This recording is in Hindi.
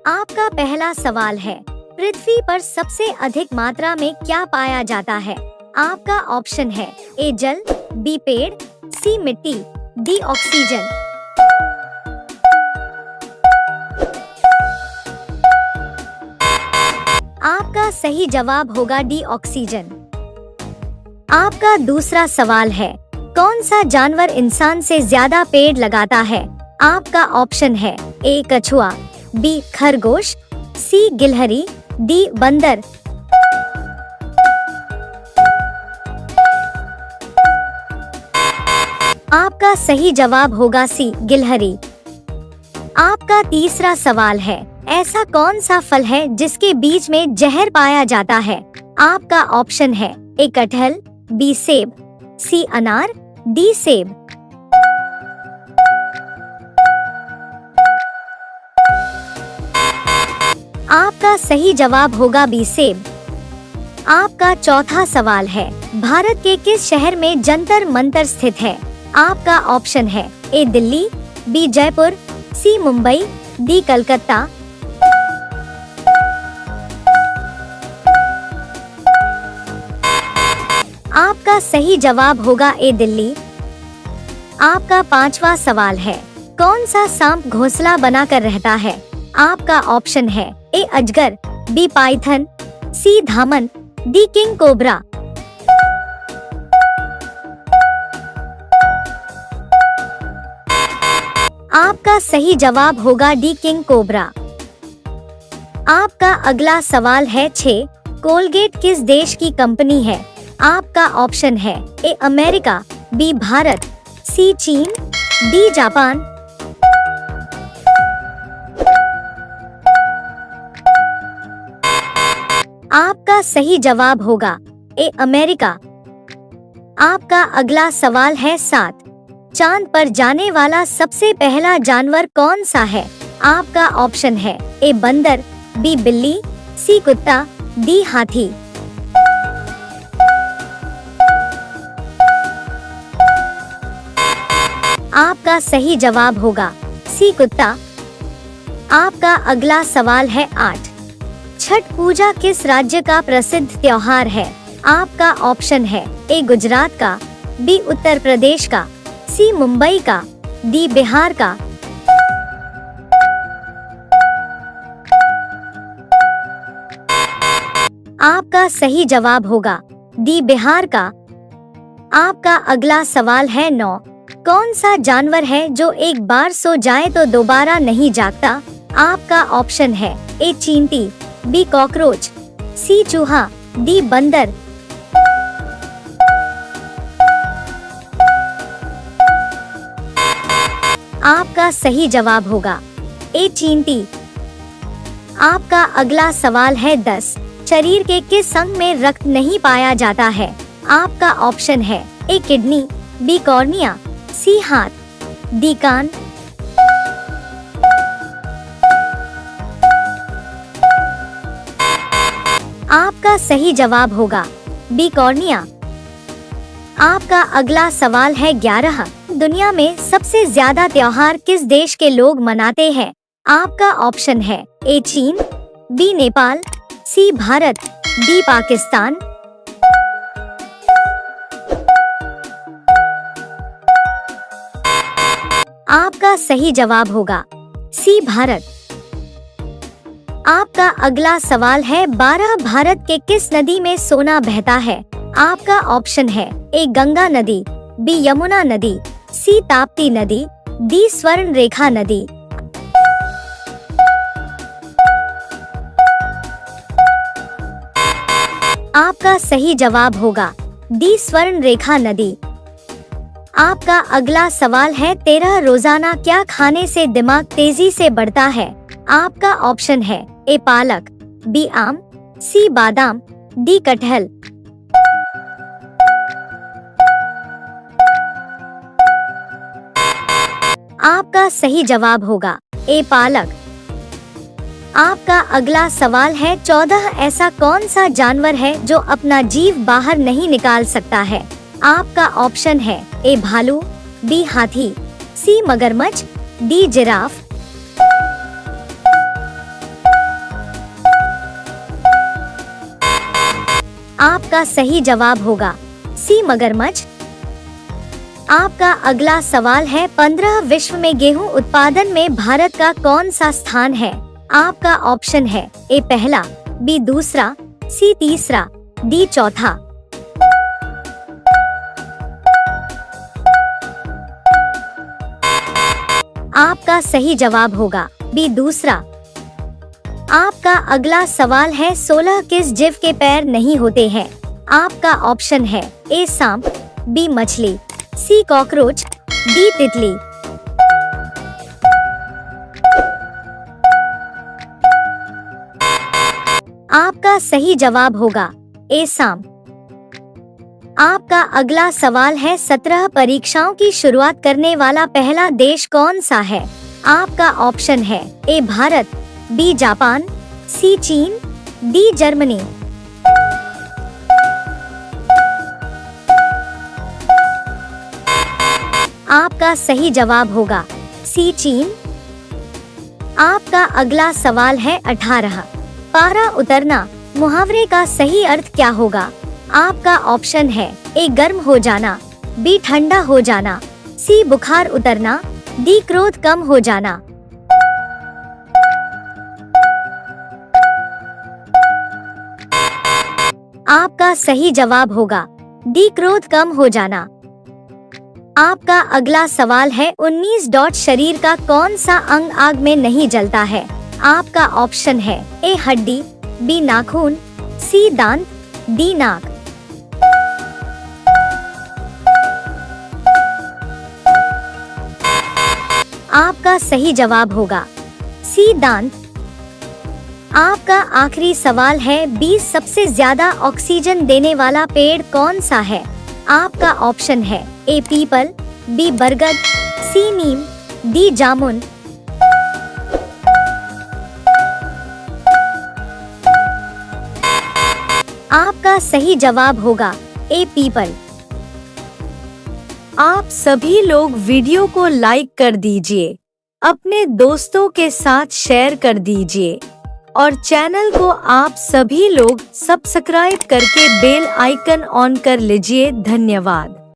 आपका पहला सवाल है, पृथ्वी पर सबसे अधिक मात्रा में क्या पाया जाता है? आपका ऑप्शन है ए जल, बी पेड़, सी मिट्टी, डी ऑक्सीजन। आपका सही जवाब होगा डी ऑक्सीजन। आपका दूसरा सवाल है, कौन सा जानवर इंसान से ज्यादा पेड़ लगाता है? आपका ऑप्शन है ए कछुआ, बी खरगोश, सी गिलहरी, डी बंदर। आपका सही जवाब होगा सी गिलहरी। आपका तीसरा सवाल है, ऐसा कौन सा फल है जिसके बीज में जहर पाया जाता है? आपका ऑप्शन है ए कटहल, बी सेब, सी अनार, डी सेब। आपका सही जवाब होगा बी सेब। आपका चौथा सवाल है, भारत के किस शहर में जंतर मंतर स्थित है? आपका ऑप्शन है ए दिल्ली, बी जयपुर, सी मुंबई, डी कलकत्ता। आपका सही जवाब होगा ए दिल्ली। आपका पांचवा सवाल है, कौन सा सांप घोंसला बनाकर रहता है? आपका ऑप्शन है ए अजगर, बी पाइथन, सी धामन, डी किंग कोबरा। आपका सही जवाब होगा डी किंग कोबरा। आपका अगला सवाल है 6, कोलगेट किस देश की कंपनी है? आपका ऑप्शन है ए अमेरिका, बी भारत, सी चीन, डी जापान। आपका सही जवाब होगा ए अमेरिका। आपका अगला सवाल है 7, चांद पर जाने वाला सबसे पहला जानवर कौन सा है? आपका ऑप्शन है ए बंदर, बी बिल्ली, सी कुत्ता, डी हाथी। आपका सही जवाब होगा सी कुत्ता। आपका अगला सवाल है 8, छठ पूजा किस राज्य का प्रसिद्ध त्योहार है? आपका ऑप्शन है ए गुजरात का, बी उत्तर प्रदेश का, सी मुंबई का, डी बिहार का। आपका सही जवाब होगा डी बिहार का। आपका अगला सवाल है 9, कौन सा जानवर है जो एक बार सो जाए तो दोबारा नहीं जागता? आपका ऑप्शन है ए चींटी, बी कॉकरोच, सी चूहा, डी बंदर। आपका सही जवाब होगा ए चींटी। आपका अगला सवाल है 10, शरीर के किस अंग में रक्त नहीं पाया जाता है? आपका ऑप्शन है ए किडनी, बी कॉर्निया, सी हाथ, डी कान। आपका सही जवाब होगा बी कॉर्निया। आपका अगला सवाल है 11, दुनिया में सबसे ज्यादा त्योहार किस देश के लोग मनाते हैं? आपका ऑप्शन है ए चीन, बी नेपाल, सी भारत, डी पाकिस्तान। आपका सही जवाब होगा सी भारत। आपका अगला सवाल है 12, भारत के किस नदी में सोना बहता है? आपका ऑप्शन है ए गंगा नदी, बी यमुना नदी, सी ताप्ती नदी, डी स्वर्ण रेखा नदी। आपका सही जवाब होगा डी स्वर्ण रेखा नदी। आपका अगला सवाल है 13, रोजाना क्या खाने से दिमाग तेजी से बढ़ता है? आपका ऑप्शन है ए पालक, बी आम, सी बादाम, डी कटहल। आपका सही जवाब होगा ए पालक। आपका अगला सवाल है 14, ऐसा कौन सा जानवर है जो अपना जीव बाहर नहीं निकाल सकता है? आपका ऑप्शन है ए भालू, बी हाथी, सी मगरमच्छ, डी जिराफ। आपका सही जवाब होगा सी मगरमच्छ। आपका अगला सवाल है 15 विश्व में गेहूं उत्पादन में भारत का कौन सा स्थान है? आपका ऑप्शन है ए पहला, बी दूसरा, सी तीसरा, डी चौथा। आपका सही जवाब होगा बी दूसरा। आपका अगला सवाल है 16 किस जीव के पैर नहीं होते हैं? आपका ऑप्शन है ए सांप, बी मछली, सी कॉकरोच, डी तितली। आपका सही जवाब होगा ए सांप। आपका अगला सवाल है 17 परीक्षाओं की शुरुआत करने वाला पहला देश कौन सा है? आपका ऑप्शन है ए भारत, बी जापान, सी चीन, डी जर्मनी। आपका सही जवाब होगा सी चीन। आपका अगला सवाल है 18 पारा उतरना मुहावरे का सही अर्थ क्या होगा? आपका ऑप्शन है ए गर्म हो जाना, बी ठंडा हो जाना, सी बुखार उतरना, डी क्रोध कम हो जाना। आपका सही जवाब होगा डी क्रोध कम हो जाना। आपका अगला सवाल है 19 शरीर का कौन सा अंग आग में नहीं जलता है? आपका ऑप्शन है ए हड्डी, बी नाखून, सी दांत, डी नाक। आपका सही जवाब होगा सी दांत। आपका आखिरी सवाल है 20 सबसे ज्यादा ऑक्सीजन देने वाला पेड़ कौन सा है? आपका ऑप्शन है ए पीपल, बी बरगद, सी नीम, डी जामुन। आपका सही जवाब होगा ए पीपल। आप सभी लोग वीडियो को लाइक कर दीजिए, अपने दोस्तों के साथ शेयर कर दीजिए और चैनल को आप सभी लोग सब्सक्राइब करके बेल आइकन ऑन कर लीजिए। धन्यवाद।